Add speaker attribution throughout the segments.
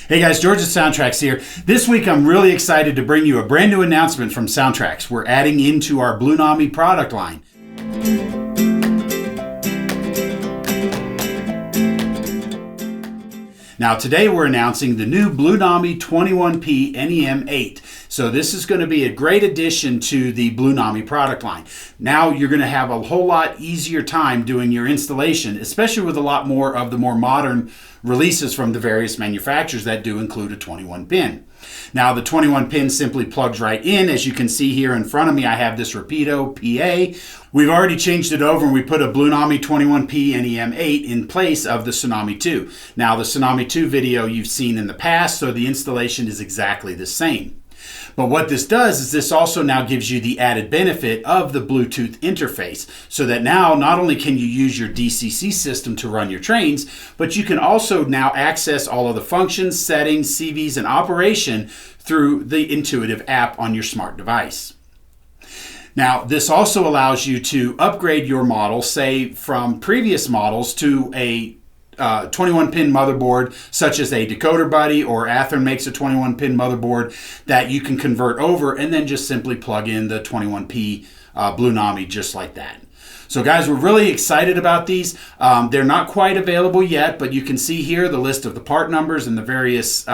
Speaker 1: Hey guys, George at SoundTraxx here. This week I'm really excited to bring you a brand new announcement from SoundTraxx. We're adding into our Blunami product line. Now today we're announcing the new BLU-21PNEM8. So this is going to be a great addition to the Blunami product line. Now you're going to have a whole lot easier time doing your installation, especially with a lot more of the more modern releases from the various manufacturers that do include a 21 pin. Now the 21 pin simply plugs right in. As you can see here in front of me, I have this Rapido PA. We've already changed it over and we put a Blunami 21PNEM8 in place of the Tsunami 2. Now the Tsunami 2 video you've seen in the past, so the installation is exactly the same. But what this does is this also now gives you the added benefit of the Bluetooth interface, so that now not only can you use your DCC system to run your trains, but you can also now access all of the functions, settings, CVs, and operation through the intuitive app on your smart device. Now, this also allows you to upgrade your model, say from previous models to a 21-pin motherboard, such as a Decoder Buddy or Athearn makes a 21-pin motherboard that you can convert over and then just simply plug in the 21P Blunami just like that. So guys, we're really excited about these. They're not quite available yet, but you can see here the list of the part numbers and the various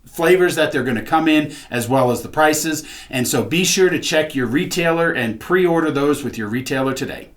Speaker 1: flavors that they're going to come in, as well as the prices. And so be sure to check your retailer and pre-order those with your retailer today.